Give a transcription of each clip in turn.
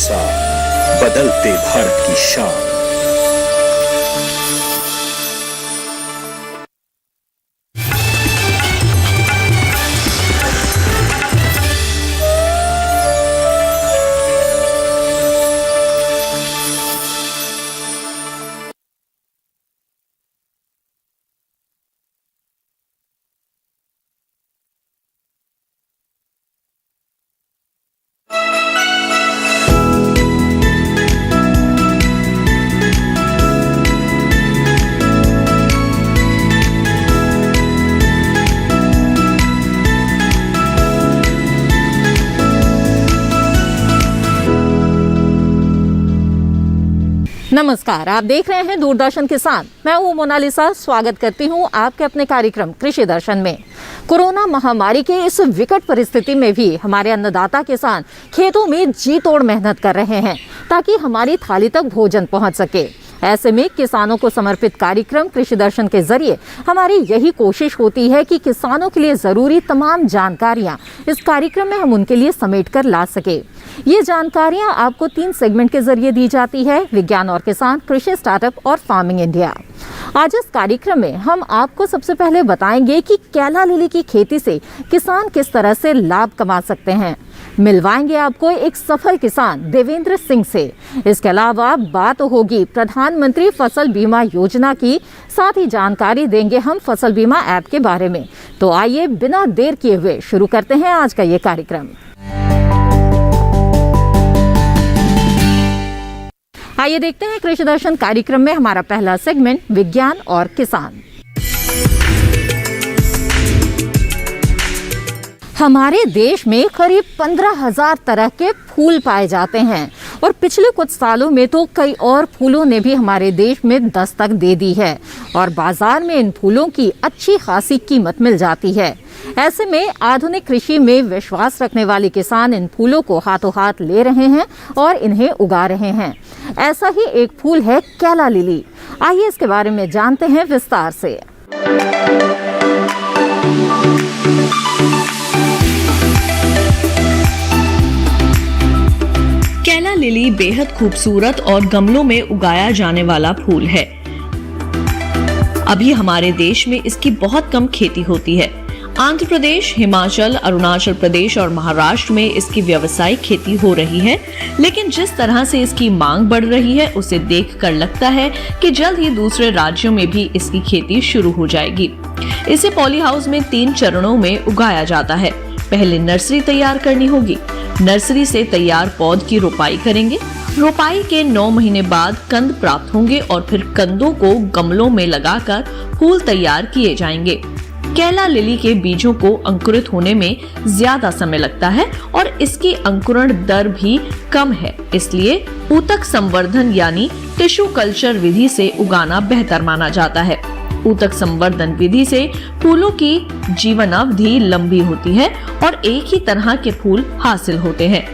साथ बदलते भारत की शान। नमस्कार, आप देख रहे हैं दूरदर्शन किसान। मैं हूं मोनालिसा। स्वागत करती हूं आपके अपने कार्यक्रम कृषि दर्शन में। कोरोना महामारी के इस विकट परिस्थिति में भी हमारे अन्नदाता किसान खेतों में जी तोड़ मेहनत कर रहे हैं ताकि हमारी थाली तक भोजन पहुंच सके। ऐसे में किसानों को समर्पित कार्यक्रम कृषि दर्शन के जरिए हमारी यही कोशिश होती है कि किसानों के लिए जरूरी तमाम जानकारियां इस कार्यक्रम में हम उनके लिए समेट कर ला सके। ये जानकारियां आपको 3 सेगमेंट के जरिए दी जाती है: विज्ञान और किसान, कृषि स्टार्टअप और फार्मिंग इंडिया। आज इस कार्यक्रम में हम आपको सबसे पहले बताएंगे कि केला लिली की खेती से किसान किस तरह से लाभ कमा सकते हैं। मिलवाएंगे आपको एक सफल किसान देवेंद्र सिंह से। इसके अलावा बात होगी प्रधानमंत्री फसल बीमा योजना की, साथ ही जानकारी देंगे हम फसल बीमा ऐप के बारे में। तो आइए बिना देर किए हुए शुरू करते हैं आज का ये कार्यक्रम। आइए देखते हैं कृषि दर्शन कार्यक्रम में हमारा पहला सेगमेंट विज्ञान और किसान। हमारे देश में करीब 15,000 तरह के फूल पाए जाते हैं और पिछले कुछ सालों में तो कई और फूलों ने भी हमारे देश में दस्तक दे दी है और बाजार में इन फूलों की अच्छी खासी कीमत मिल जाती है। ऐसे में आधुनिक कृषि में विश्वास रखने वाले किसान इन फूलों को हाथों हाथ ले रहे हैं और इन्हें उगा रहे हैं। ऐसा ही एक फूल है केला लिली। आइए इसके बारे में जानते हैं विस्तार से। केला लिली बेहद खूबसूरत और गमलों में उगाया जाने वाला फूल है। अभी हमारे देश में इसकी बहुत कम खेती होती है। आंध्र प्रदेश, हिमाचल, अरुणाचल प्रदेश और महाराष्ट्र में इसकी व्यावसायिक खेती हो रही है, लेकिन जिस तरह से इसकी मांग बढ़ रही है उसे देखकर लगता है कि जल्द ही दूसरे राज्यों में भी इसकी खेती शुरू हो जाएगी। इसे पॉली हाउस में 3 चरणों में उगाया जाता है। पहले नर्सरी तैयार करनी होगी। नर्सरी से तैयार पौध की रोपाई करेंगे। रोपाई के 9 महीने बाद कंद प्राप्त होंगे और फिर कंदों को गमलों में लगाकर फूल तैयार किए जाएंगे। केला लिली के बीजों को अंकुरित होने में ज्यादा समय लगता है और इसकी अंकुरण दर भी कम है, इसलिए ऊतक संवर्धन यानी टिश्यू कल्चर विधि से उगाना बेहतर माना जाता है। ऊतक संवर्धन विधि से फूलों की जीवन अवधि लंबी होती है और एक ही तरह के फूल हासिल होते हैं।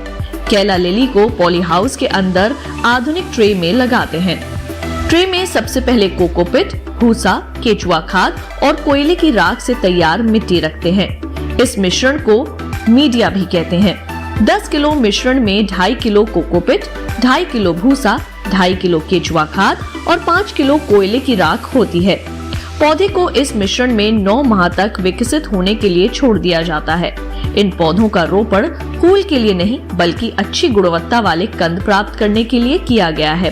केला लिली को पॉली हाउस के अंदर आधुनिक ट्रे में लगाते हैं। ट्रे में सबसे पहले कोकोपीट, भूसा, केचुआ खाद और कोयले की राख से तैयार मिट्टी रखते हैं। इस मिश्रण को मीडिया भी कहते हैं। 10 किलो मिश्रण में 2.5 किलो कोकोपीट, 2.5 किलो भूसा, 2.5 किलो केचुआ खाद और 5 किलो कोयले की राख होती है। पौधे को इस मिश्रण में 9 माह तक विकसित होने के लिए छोड़ दिया जाता है। इन पौधों का रोपण फूल के लिए नहीं बल्कि अच्छी गुणवत्ता वाले कंद प्राप्त करने के लिए किया गया है।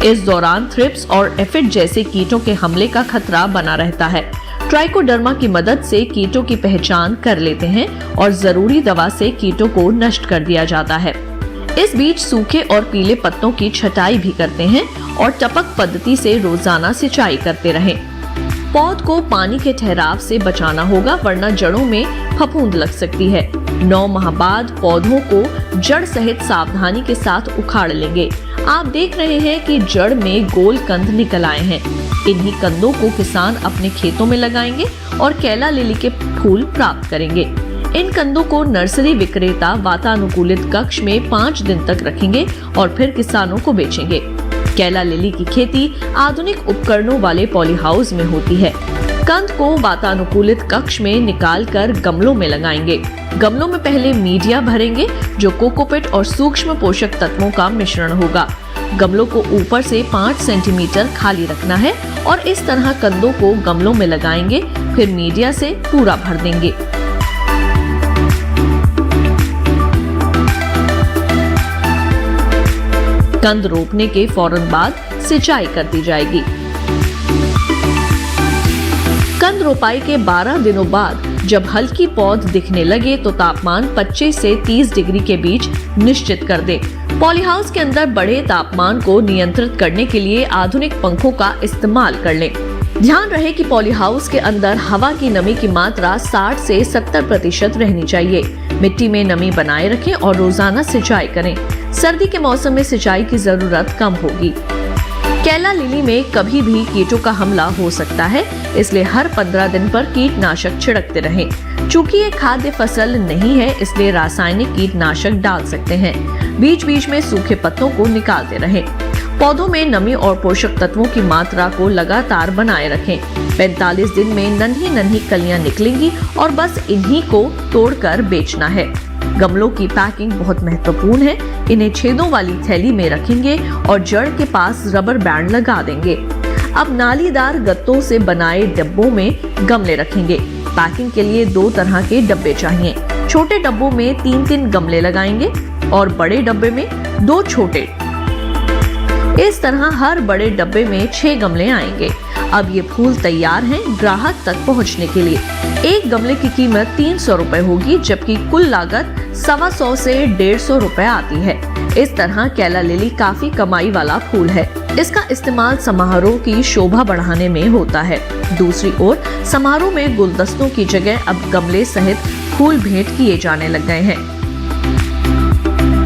इस दौरान थ्रिप्स और एफिड जैसे कीटों के हमले का खतरा बना रहता है। ट्राइकोडर्मा की मदद से कीटों की पहचान कर लेते हैं और जरूरी दवा से कीटों को नष्ट कर दिया जाता है। इस बीच सूखे और पीले पत्तों की छटाई भी करते हैं और टपक पद्धति से रोजाना सिंचाई करते रहें। पौध को पानी के ठहराव से बचाना होगा वरना जड़ों में फफूंद लग सकती है। 9 माह बाद पौधों को जड़ सहित सावधानी के साथ उखाड़ लेंगे। आप देख रहे हैं कि जड़ में गोल कंद निकल आए हैं। इन्हीं कंदों को किसान अपने खेतों में लगाएंगे और केला लिली के फूल प्राप्त करेंगे। इन कंदों को नर्सरी विक्रेता वातानुकूलित कक्ष में 5 दिन तक रखेंगे और फिर किसानों को बेचेंगे। केला लिली की खेती आधुनिक उपकरणों वाले पॉली हाउस में होती है। कंद को वातानुकूलित कक्ष में निकालकर गमलों में लगाएंगे। गमलों में पहले मीडिया भरेंगे जो कोकोपीट और सूक्ष्म पोषक तत्वों का मिश्रण होगा। गमलों को ऊपर से 5 सेंटीमीटर खाली रखना है और इस तरह कंदों को गमलों में लगाएंगे, फिर मीडिया से पूरा भर देंगे। कंद रोपने के फौरन बाद सिंचाई कर दी जाएगी। कंद रोपाई के 12 दिनों बाद जब हल्की पौध दिखने लगे तो तापमान 25 से 30 डिग्री के बीच निश्चित कर दें। पॉलीहाउस के अंदर बढ़े तापमान को नियंत्रित करने के लिए आधुनिक पंखों का इस्तेमाल कर लें। ध्यान रहे कि पॉलीहाउस के अंदर हवा की नमी की मात्रा 60 से 70% रहनी चाहिए। मिट्टी में नमी बनाए रखें और रोजाना सिंचाई करें। सर्दी के मौसम में सिंचाई की जरूरत कम होगी। केला लिली में कभी भी कीटों का हमला हो सकता है, इसलिए हर 15 दिन पर कीटनाशक छिड़कते रहें। चूंकि ये खाद्य फसल नहीं है, इसलिए रासायनिक कीटनाशक डाल सकते हैं। बीच बीच में सूखे पत्तों को निकालते रहें। पौधों में नमी और पोषक तत्वों की मात्रा को लगातार बनाए रखें। 45 दिन में नन्ही कलियां निकलेंगी और बस इन्हीं को तोड़कर बेचना है। गमलों की पैकिंग बहुत महत्वपूर्ण है। इन्हें छेदों वाली थैली में रखेंगे और जड़ के पास रबर बैंड लगा देंगे। अब नालीदार गत्तों से बनाए डब्बों में गमले रखेंगे। पैकिंग के लिए 2 तरह के डब्बे चाहिए। छोटे डब्बों में 3-3 गमले लगाएंगे और बड़े डब्बे में 2 छोटे। इस तरह हर बड़े डब्बे में 6 गमले आएंगे। अब ये फूल तैयार हैं ग्राहक तक पहुंचने के लिए। एक गमले की कीमत 300 रुपए होगी, जबकि कुल लागत 125 से 150 रुपए आती है। इस तरह केला लिली काफी कमाई वाला फूल है। इसका इस्तेमाल समारोह की शोभा बढ़ाने में होता है। दूसरी ओर समारोह में गुलदस्तों की जगह अब गमले सहित फूल भेंट किए जाने लग गए हैं।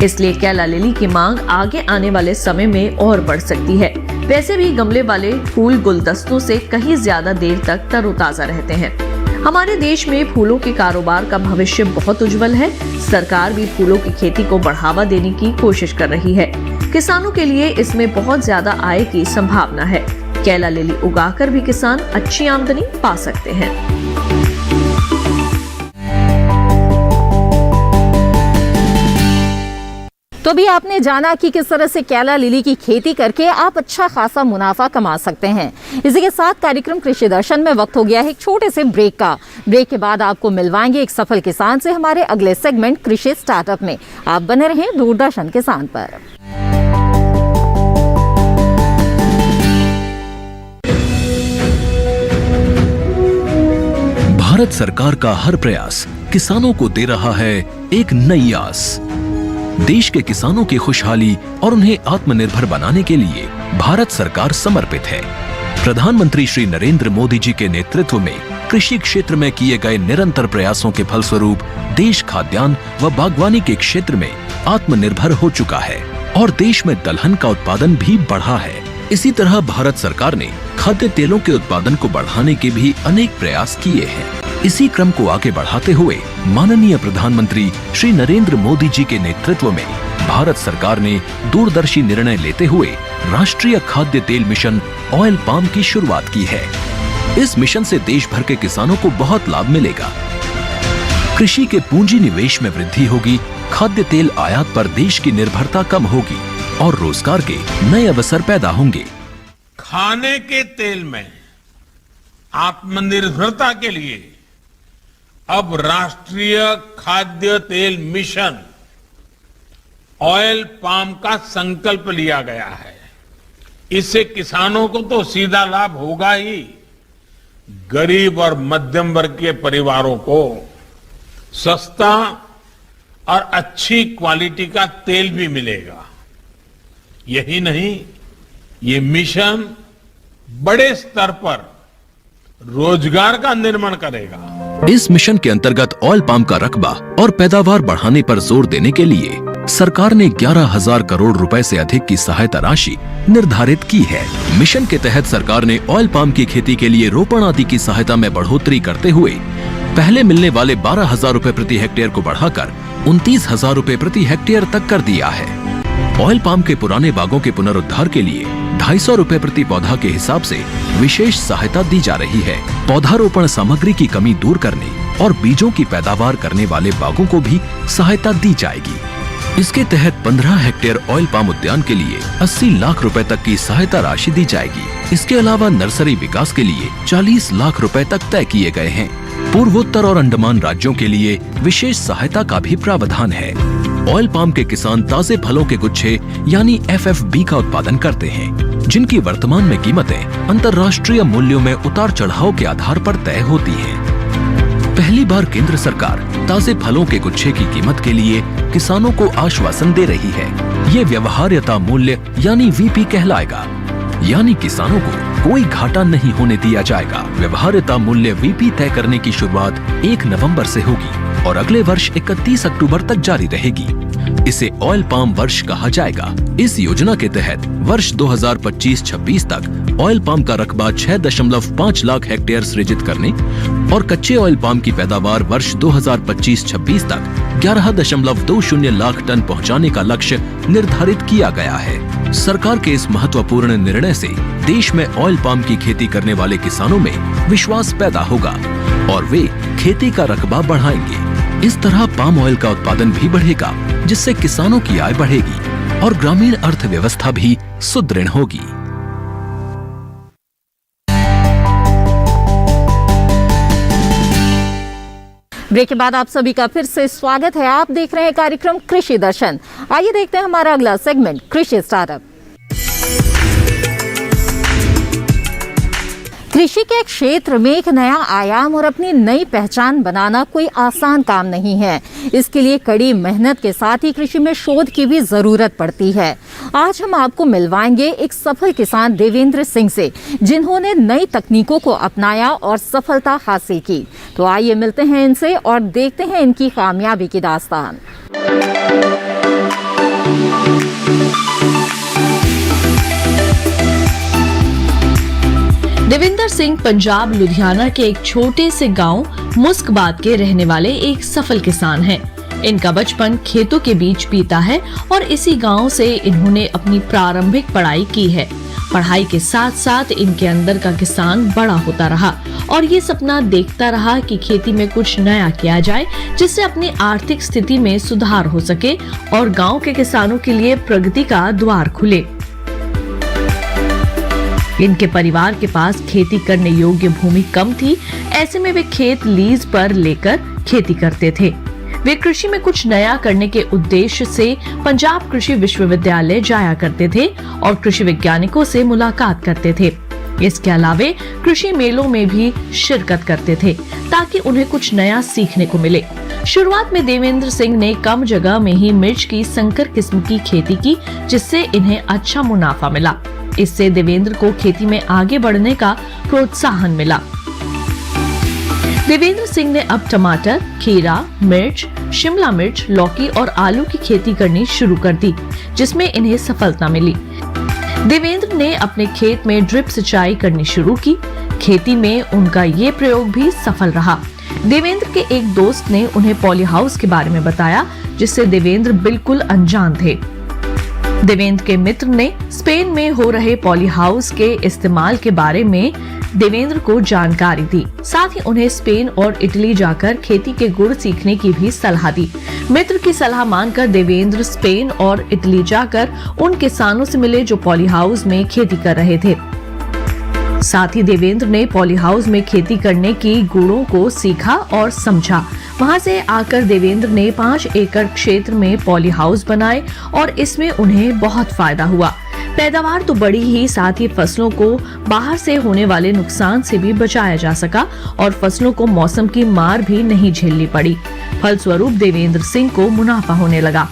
इसलिए केला लिली की मांग आगे आने वाले समय में और बढ़ सकती है। वैसे भी गमले वाले फूल गुलदस्तों से कहीं ज्यादा देर तक तरोताजा रहते हैं। हमारे देश में फूलों के कारोबार का भविष्य बहुत उज्जवल है। सरकार भी फूलों की खेती को बढ़ावा देने की कोशिश कर रही है। किसानों के लिए इसमें बहुत ज्यादा आय की संभावना है। केला लिली उगाकर भी किसान अच्छी आमदनी पा सकते हैं। तो भी आपने जाना कि किस तरह से केला लिली की खेती करके आप अच्छा खासा मुनाफा कमा सकते हैं। इसी के साथ कार्यक्रम कृषि दर्शन में वक्त हो गया है एक छोटे से ब्रेक का। ब्रेक के बाद आपको मिलवाएंगे एक सफल किसान से हमारे अगले सेगमेंट कृषि स्टार्टअप में। आप बने रहें दूरदर्शन किसान पर। भारत सरकार का हर प्रयास किसानों को दे रहा है एक नई आस। देश के किसानों की खुशहाली और उन्हें आत्मनिर्भर बनाने के लिए भारत सरकार समर्पित है। प्रधानमंत्री श्री नरेंद्र मोदी जी के नेतृत्व में कृषि क्षेत्र में किए गए निरंतर प्रयासों के फलस्वरूप देश खाद्यान्न व बागवानी के क्षेत्र में आत्मनिर्भर हो चुका है और देश में दलहन का उत्पादन भी बढ़ा है। इसी तरह भारत सरकार ने खाद्य तेलों के उत्पादन को बढ़ाने के भी अनेक प्रयास किए हैं। इसी क्रम को आगे बढ़ाते हुए माननीय प्रधानमंत्री श्री नरेंद्र मोदी जी के नेतृत्व में भारत सरकार ने दूरदर्शी निर्णय लेते हुए राष्ट्रीय खाद्य तेल मिशन ऑयल पाम की शुरुआत की है। इस मिशन से देश भर के किसानों को बहुत लाभ मिलेगा। कृषि के पूंजी निवेश में वृद्धि होगी, खाद्य तेल आयात पर देश की निर्भरता कम होगी और रोजगार के नए अवसर पैदा होंगे। खाने के तेल में आत्मनिर्भरता के लिए अब राष्ट्रीय खाद्य तेल मिशन ऑयल पाम का संकल्प लिया गया है। इससे किसानों को तो सीधा लाभ होगा ही, गरीब और मध्यम वर्ग के परिवारों को सस्ता और अच्छी क्वालिटी का तेल भी मिलेगा। यही नहीं, ये मिशन बड़े स्तर पर रोजगार का निर्माण करेगा। इस मिशन के अंतर्गत ऑयल पाम का रकबा और पैदावार बढ़ाने पर जोर देने के लिए सरकार ने 11,000 करोड़ रुपए से अधिक की सहायता राशि निर्धारित की है। मिशन के तहत सरकार ने ऑयल पाम की खेती के लिए रोपण आदि की सहायता में बढ़ोतरी करते हुए पहले मिलने वाले 12,000 रुपए प्रति हेक्टेयर को बढ़ाकर 29,000 रुपए प्रति हेक्टेयर तक कर दिया है। ऑयल पाम के पुराने बागों के पुनरुद्धार के लिए 250 रुपए प्रति पौधा के हिसाब से विशेष सहायता दी जा रही है। पौधारोपण सामग्री की कमी दूर करने, और बीजों की पैदावार करने वाले बागों को भी सहायता दी जाएगी। इसके तहत 15 हेक्टेयर ऑयल पाम उद्यान के लिए 80 लाख रुपए तक की सहायता राशि दी जाएगी। इसके अलावा नर्सरी विकास के लिए 40 लाख रुपए तक तय किए गए हैं। पूर्वोत्तर और अंडमान राज्यों के लिए विशेष सहायता का भी प्रावधान है। ऑयल पाम के किसान ताजे फलों के गुच्छे यानी FFB का उत्पादन करते हैं, जिनकी वर्तमान में कीमतें अंतर्राष्ट्रीय मूल्यों में उतार चढ़ाव के आधार पर तय होती हैं। पहली बार केंद्र सरकार ताजे फलों के गुच्छे की कीमत के लिए किसानों को आश्वासन दे रही है। ये व्यवहार्यता मूल्य यानी VP कहलाएगा, यानी किसानों को कोई घाटा नहीं होने दिया जाएगा। व्यवहार्यता मूल्य VP तय करने की शुरुआत 1 नवंबर से होगी और अगले वर्ष 31 अक्टूबर तक जारी रहेगी। इसे ऑयल पाम वर्ष कहा जाएगा। इस योजना के तहत वर्ष 2025-26 तक ऑयल पाम का रकबा 6.5 लाख हेक्टेयर सृजित करने और कच्चे ऑयल पाम की पैदावार वर्ष 2025-26 तक 11.20 लाख टन पहुंचाने का लक्ष्य निर्धारित किया गया है। सरकार के इस महत्वपूर्ण निर्णय से देश में ऑयल पाम की खेती करने वाले किसानों में विश्वास पैदा होगा और वे खेती का रकबा बढ़ाएंगे। इस तरह पाम ऑयल का उत्पादन भी बढ़ेगा, जिससे किसानों की आय बढ़ेगी और ग्रामीण अर्थव्यवस्था भी सुदृढ़ होगी। ब्रेक के बाद आप सभी का फिर से स्वागत है। आप देख रहे हैं कार्यक्रम कृषि दर्शन। आइए देखते हैं हमारा अगला सेगमेंट कृषि स्टार्टअप। कृषि के क्षेत्र में एक नया आयाम और अपनी नई पहचान बनाना कोई आसान काम नहीं है। इसके लिए कड़ी मेहनत के साथ ही कृषि में शोध की भी जरूरत पड़ती है। आज हम आपको मिलवाएंगे एक सफल किसान देवेंद्र सिंह से, जिन्होंने नई तकनीकों को अपनाया और सफलता हासिल की। तो आइए मिलते हैं इनसे और देखते हैं इनकी कामयाबी की दास्तान। देवेंद्र सिंह पंजाब लुधियाना के एक छोटे से गांव मुस्कबात के रहने वाले एक सफल किसान हैं। इनका बचपन खेतों के बीच बीता है और इसी गांव से इन्होंने अपनी प्रारंभिक पढ़ाई की है। पढ़ाई के साथ साथ इनके अंदर का किसान बड़ा होता रहा और ये सपना देखता रहा कि खेती में कुछ नया किया जाए, जिससे अपनी आर्थिक स्थिति में सुधार हो सके और गांव के किसानों के लिए प्रगति का द्वार खुले। इनके परिवार के पास खेती करने योग्य भूमि कम थी। ऐसे में वे खेत लीज पर लेकर खेती करते थे। वे कृषि में कुछ नया करने के उद्देश्य से पंजाब कृषि विश्वविद्यालय जाया करते थे और कृषि वैज्ञानिकों से मुलाकात करते थे। इसके अलावा कृषि मेलों में भी शिरकत करते थे ताकि उन्हें कुछ नया सीखने को मिले। शुरुआत में देवेंद्र सिंह ने कम जगह में ही मिर्च की संकर किस्म की खेती की, जिससे इन्हें अच्छा मुनाफा मिला। इससे देवेंद्र को खेती में आगे बढ़ने का प्रोत्साहन मिला। देवेंद्र सिंह ने अब टमाटर, खीरा, मिर्च, शिमला मिर्च, लौकी और आलू की खेती करनी शुरू कर दी, जिसमें इन्हें सफलता मिली। देवेंद्र ने अपने खेत में ड्रिप सिंचाई करनी शुरू की। खेती में उनका ये प्रयोग भी सफल रहा। देवेंद्र के एक दोस्त ने उन्हें पॉली हाउस के बारे में बताया, जिससे देवेंद्र बिल्कुल अनजान थे। देवेंद्र के मित्र ने स्पेन में हो रहे पॉली हाउस के इस्तेमाल के बारे में देवेंद्र को जानकारी दी। साथ ही उन्हें स्पेन और इटली जाकर खेती के गुण सीखने की भी सलाह दी। मित्र की सलाह मानकर देवेंद्र स्पेन और इटली जाकर उन किसानों से मिले जो पॉली हाउस में खेती कर रहे थे। साथ ही देवेंद्र ने पॉली हाउस में खेती करने की गुणों को सीखा और समझा। वहां से आकर देवेंद्र ने 5 एकड़ क्षेत्र में पॉली हाउस बनाए और इसमें उन्हें बहुत फायदा हुआ। पैदावार तो बढ़ी ही, साथ ही फसलों को बाहर से होने वाले नुकसान से भी बचाया जा सका और फसलों को मौसम की मार भी नहीं झेलनी पड़ी। फलस्वरूप देवेंद्र सिंह को मुनाफा होने लगा।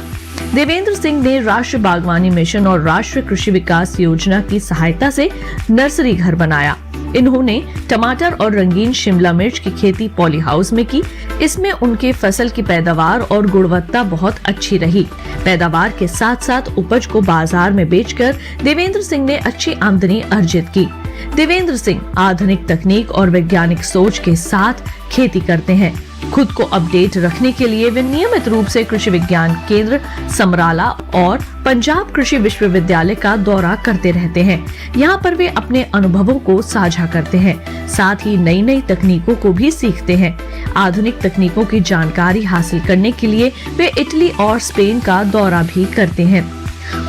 देवेंद्र सिंह ने राष्ट्रीय बागवानी मिशन और राष्ट्रीय कृषि विकास योजना की सहायता से नर्सरी घर बनाया। इन्होंने टमाटर और रंगीन शिमला मिर्च की खेती पॉली हाउस में की। इसमें उनके फसल की पैदावार और गुणवत्ता बहुत अच्छी रही। पैदावार के साथ साथ उपज को बाजार में बेचकर देवेंद्र सिंह ने अच्छी आमदनी अर्जित की। देवेंद्र सिंह आधुनिक तकनीक और वैज्ञानिक सोच के साथ खेती करते हैं। खुद को अपडेट रखने के लिए वे नियमित रूप से कृषि विज्ञान केंद्र समराला और पंजाब कृषि विश्वविद्यालय का दौरा करते रहते हैं। यहाँ पर वे अपने अनुभवों को साझा करते हैं, साथ ही नई नई तकनीकों को भी सीखते हैं। आधुनिक तकनीकों की जानकारी हासिल करने के लिए वे इटली और स्पेन का दौरा भी करते हैं।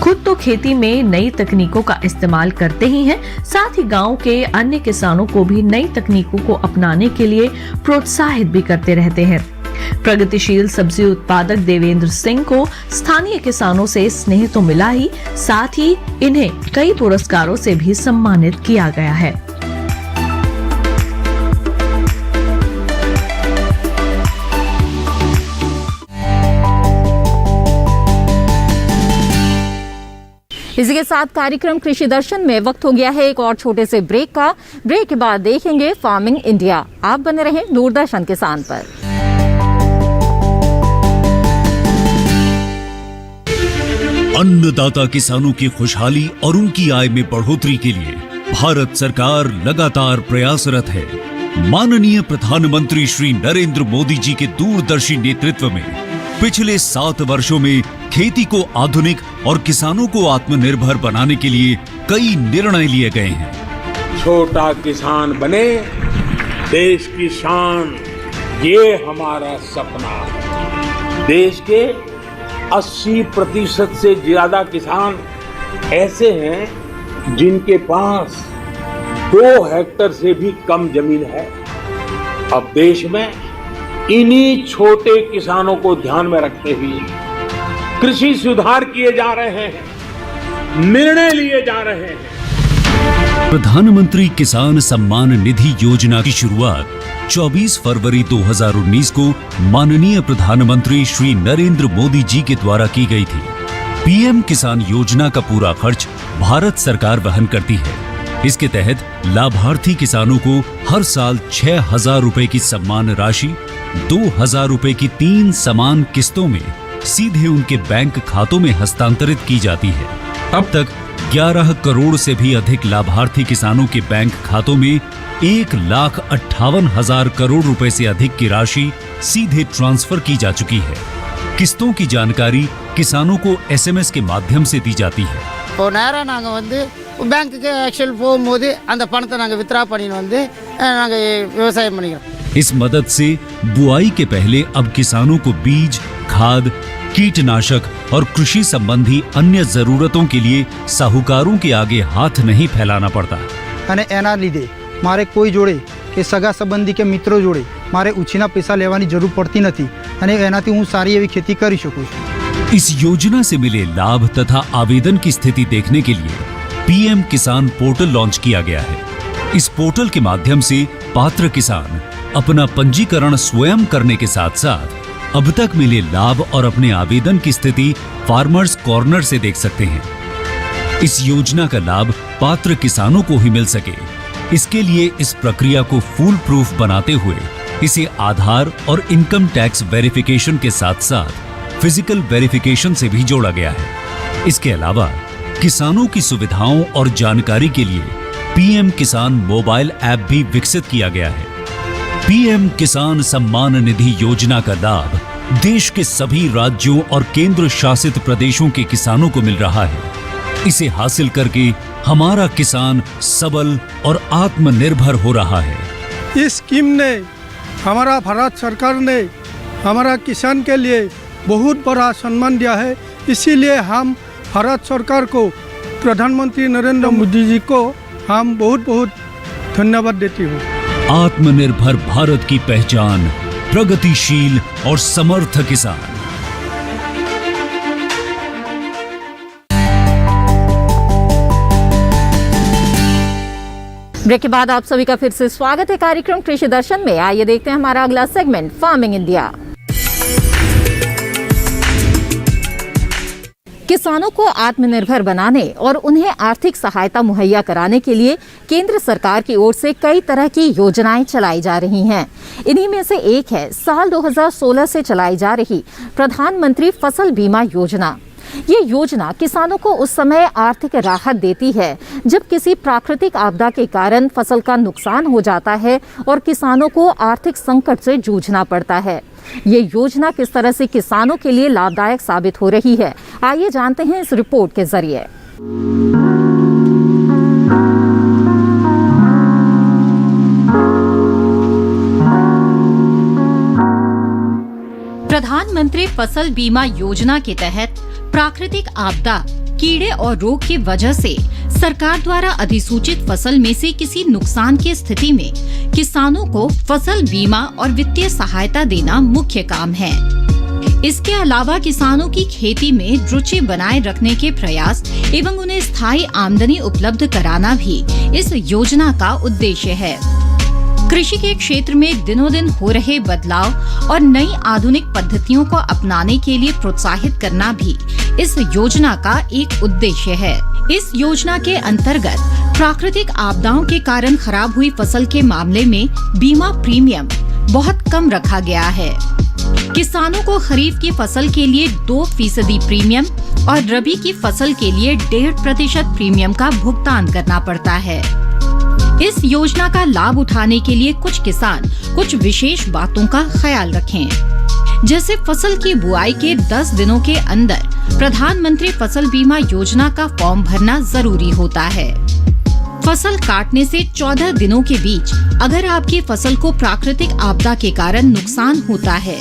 खुद तो खेती में नई तकनीकों का इस्तेमाल करते ही हैं, साथ ही गांव के अन्य किसानों को भी नई तकनीकों को अपनाने के लिए प्रोत्साहित भी करते रहते हैं। प्रगतिशील सब्जी उत्पादक देवेंद्र सिंह को स्थानीय किसानों से स्नेह तो मिला ही, साथ ही इन्हें कई पुरस्कारों से भी सम्मानित किया गया है। इसी के साथ कार्यक्रम कृषि दर्शन में वक्त हो गया है एक और छोटे से ब्रेक का। ब्रेक के बाद देखेंगे फार्मिंग इंडिया। आप बने रहें दूरदर्शन किसान पर। अन्नदाता किसानों की खुशहाली और उनकी आय में बढ़ोतरी के लिए भारत सरकार लगातार प्रयासरत है। माननीय प्रधानमंत्री श्री नरेंद्र मोदी जी के दूरदर्शी नेतृत्व में पिछले 7 वर्षों में खेती को आधुनिक और किसानों को आत्मनिर्भर बनाने के लिए कई निर्णय लिए गए हैं। छोटा किसान बने देश की शान, ये हमारा सपना है। देश के 80% से ज्यादा किसान ऐसे हैं जिनके पास 2 हेक्टेयर से भी कम जमीन है। अब देश में इन्हीं छोटे किसानों को ध्यान में रखते हुए कृषि सुधार किए जा रहे हैं, निर्णय लिए जा रहे हैं। प्रधानमंत्री किसान सम्मान निधि योजना की शुरुआत 24 फरवरी 2019 को माननीय प्रधानमंत्री श्री नरेंद्र मोदी जी के द्वारा की गई थी। पीएम किसान योजना का पूरा खर्च भारत सरकार वहन करती है। इसके तहत लाभार्थी किसानों को हर साल 6,000 रुपए की सम्मान राशि 2,000 रुपए की 3 समान किस्तों में सीधे उनके बैंक खातों में हस्तांतरित की जाती है। अब तक 11 करोड़ से भी अधिक लाभार्थी किसानों के बैंक खातों में 1,58,000 करोड़ रुपए से अधिक की राशि सीधे ट्रांसफर की जा चुकी है। किस्तों की जानकारी किसानों को एसएमएस के माध्यम से दी जाती है। இப்போ நேரா நாங்க வந்து பேங்க்குக்கு ஆக்சுவல் போகும்போது அந்த பணத்தை நாங்க வித்ரா பண்ணிட்டு வந்து நாங்க விவசாயம் பண்ணிக்கிறோம்। इस मदद से बुआई के पहले अब किसानों को बीज, खाद, कीटनाशक और कृषि संबंधी अन्य जरूरतों के लिए साहूकारों के आगे हाथ नहीं फैलाना पड़ता। અને એના લીધે મારે કોઈ જોડે કે સગા સંબંધી કે મિત્રો જોડે મારે ઉછીના પૈસા લેવાની જરૂર પડતી નથી અને એનાથી હું સારી એવી खेती કરી શકું છું। इस योजना से मिले लाभ तथा आवेदन की स्थिति देखने के लिए पीएम किसान पोर्टल लॉन्च किया गया है। इस पोर्टल के माध्यम से पात्र किसान अपना पंजीकरण स्वयं करने के साथ साथ अब तक मिले लाभ और अपने आवेदन की स्थिति फार्मर्स कॉर्नर से देख सकते हैं। इस योजना का लाभ पात्र किसानों को ही मिल सके, इसके लिए इस प्रक्रिया को फूल प्रूफ बनाते हुए इसे आधार और इनकम टैक्स वेरिफिकेशन के साथ साथ फिजिकल वेरिफिकेशन से भी जोड़ा गया है। इसके अलावा किसानों की सुविधाओं और जानकारी के लिए पीएम किसान मोबाइल ऐप भी विकसित किया गया है। पीएम किसान सम्मान निधि योजना का लाभ देश के सभी राज्यों और केंद्र शासित प्रदेशों के किसानों को मिल रहा है। इसे हासिल करके हमारा किसान सबल और आत्मनिर्भर हो रहा है। इस स्कीम ने हमारा भारत सरकार ने हमारा किसान के लिए बहुत बड़ा सम्मान दिया है। इसीलिए हम भारत सरकार को, प्रधानमंत्री नरेंद्र मोदी जी को हम बहुत बहुत धन्यवाद देती हूँ। आत्मनिर्भर भारत की पहचान प्रगतिशील और समर्थ किसान। ब्रेक के बाद आप सभी का फिर से स्वागत है कार्यक्रम कृषि दर्शन में। आइए देखते हैं हमारा अगला सेगमेंट फार्मिंग इंडिया। किसानों को आत्मनिर्भर बनाने और उन्हें आर्थिक सहायता मुहैया कराने के लिए केंद्र सरकार की ओर से कई तरह की योजनाएं चलाई जा रही हैं। इन्हीं में से एक है साल 2016 से चलाई जा रही प्रधानमंत्री फसल बीमा योजना। ये योजना किसानों को उस समय आर्थिक राहत देती है जब किसी प्राकृतिक आपदा के कारण फसल का नुकसान हो जाता है और किसानों को आर्थिक संकट से जूझना पड़ता है। ये योजना किस तरह से किसानों के लिए लाभदायक साबित हो रही है, आइए जानते हैं इस रिपोर्ट के जरिए। प्रधानमंत्री फसल बीमा योजना के तहत प्राकृतिक आपदा, कीड़े और रोग की वजह से सरकार द्वारा अधिसूचित फसल में से किसी नुकसान की स्थिति में किसानों को फसल बीमा और वित्तीय सहायता देना मुख्य काम है। इसके अलावा किसानों की खेती में रुचि बनाए रखने के प्रयास एवं उन्हें स्थायी आमदनी उपलब्ध कराना भी इस योजना का उद्देश्य है। कृषि के क्षेत्र में दिनों दिन हो रहे बदलाव और नई आधुनिक पद्धतियों को अपनाने के लिए प्रोत्साहित करना भी इस योजना का एक उद्देश्य है। इस योजना के अंतर्गत प्राकृतिक आपदाओं के कारण खराब हुई फसल के मामले में बीमा प्रीमियम बहुत कम रखा गया है। किसानों को खरीफ की फसल के लिए 2% प्रीमियम और रबी की फसल के लिए 1.5% प्रीमियम का भुगतान करना पड़ता है। इस योजना का लाभ उठाने के लिए कुछ किसान कुछ विशेष बातों का ख्याल रखें, जैसे फसल की बुआई के 10 दिनों के अंदर प्रधानमंत्री फसल बीमा योजना का फॉर्म भरना जरूरी होता है। फसल काटने से 14 दिनों के बीच अगर आपकी फसल को प्राकृतिक आपदा के कारण नुकसान होता है,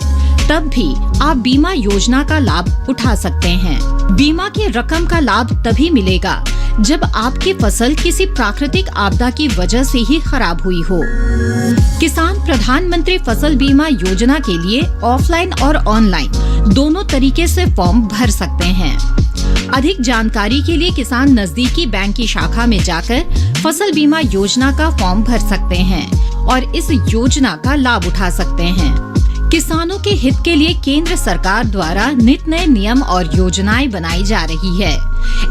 तब भी आप बीमा योजना का लाभ उठा सकते हैं। बीमा की रकम का लाभ तभी मिलेगा जब आपकी फसल किसी प्राकृतिक आपदा की वजह से ही खराब हुई हो। किसान प्रधानमंत्री फसल बीमा योजना के लिए ऑफलाइन और ऑनलाइन दोनों तरीके से फॉर्म भर सकते हैं। अधिक जानकारी के लिए किसान नजदीकी बैंक की शाखा में जाकर फसल बीमा योजना का फॉर्म भर सकते हैं और इस योजना का लाभ उठा सकते हैं। किसानों के हित के लिए केंद्र सरकार द्वारा नित नए नियम और योजनाएं बनाई जा रही है।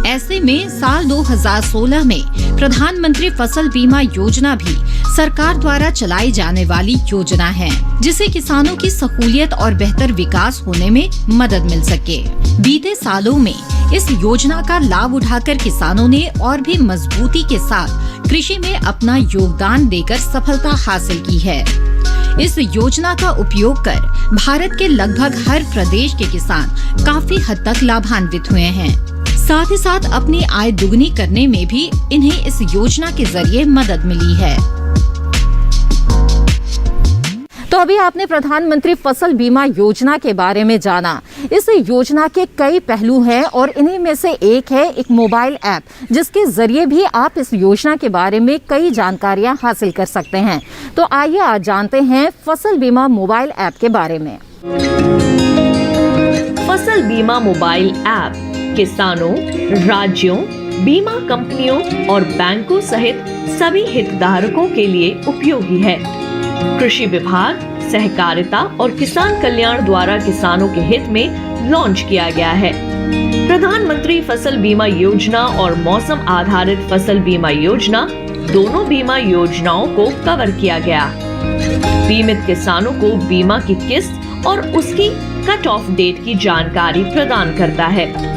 ऐसे में साल 2016 में प्रधानमंत्री फसल बीमा योजना भी सरकार द्वारा चलाई जाने वाली योजना है, जिससे किसानों की सहूलियत और बेहतर विकास होने में मदद मिल सके। बीते सालों में इस योजना का लाभ उठाकर किसानों ने और भी मजबूती के साथ कृषि में अपना योगदान देकर सफलता हासिल की है। इस योजना का उपयोग कर भारत के लगभग हर प्रदेश के किसान काफी हद तक लाभान्वित हुए हैं। साथ ही साथ अपनी आय दुगनी करने में भी इन्हें इस योजना के जरिए मदद मिली है। तो अभी आपने प्रधानमंत्री फसल बीमा योजना के बारे में जाना। इस योजना के कई पहलू हैं और इन्हीं में से एक है एक मोबाइल ऐप, जिसके जरिए भी आप इस योजना के बारे में कई जानकारियां हासिल कर सकते हैं। तो आइए आज जानते हैं फसल बीमा मोबाइल ऐप के बारे में। फसल बीमा मोबाइल ऐप किसानों, राज्यों, बीमा कंपनियों और बैंकों सहित सभी हितधारकों के लिए उपयोगी है। कृषि विभाग, सहकारिता और किसान कल्याण द्वारा किसानों के हित में लॉन्च किया गया है। प्रधानमंत्री फसल बीमा योजना और मौसम आधारित फसल बीमा योजना दोनों बीमा योजनाओं को कवर किया गया। बीमित किसानों को बीमा की किस्त और उसकी कट ऑफ डेट की जानकारी प्रदान करता है।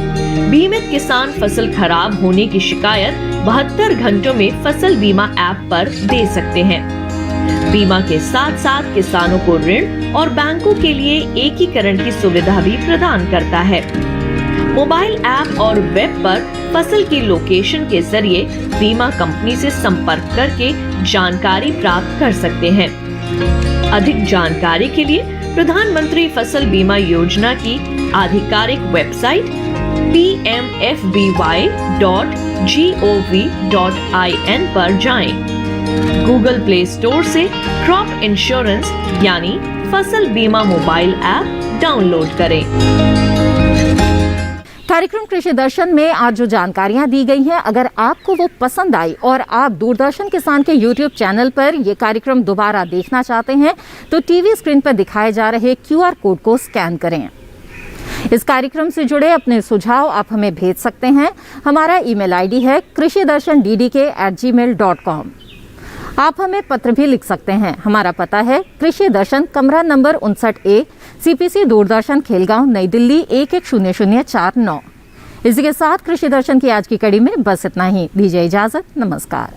बीमित किसान फसल खराब होने की शिकायत 72 घंटों में फसल बीमा ऐप पर दे सकते हैं। बीमा के साथ साथ किसानों को ऋण और बैंकों के लिए एकीकरण की सुविधा भी प्रदान करता है। मोबाइल ऐप और वेब पर फसल की लोकेशन के जरिए बीमा कंपनी से संपर्क करके जानकारी प्राप्त कर सकते हैं। अधिक जानकारी के लिए प्रधानमंत्री फसल बीमा योजना की आधिकारिक वेबसाइट pmfby.gov.in पर जाएं। गूगल प्ले स्टोर से क्रॉप इंश्योरेंस यानी फसल बीमा मोबाइल ऐप डाउनलोड करें। कार्यक्रम कृषि दर्शन में आज जो जानकारियां दी गई हैं, अगर आपको वो पसंद आई और आप दूरदर्शन किसान के YouTube चैनल पर ये कार्यक्रम दोबारा देखना चाहते हैं, तो टीवी स्क्रीन पर दिखाए जा रहे QR कोड को स्कैन करें। इस कार्यक्रम से जुड़े अपने सुझाव आप हमें भेज सकते हैं। हमारा ईमेल आईडी है krishidarshandddk@gmail.com। आप हमें पत्र भी लिख सकते हैं। हमारा पता है कृषि दर्शन, कमरा number 59A, CPC Doordarshan Khelgaon, नई दिल्ली 110049। इसी के साथ कृषि दर्शन की आज की कड़ी में बस इतना ही। दीजिए इजाजत, नमस्कार।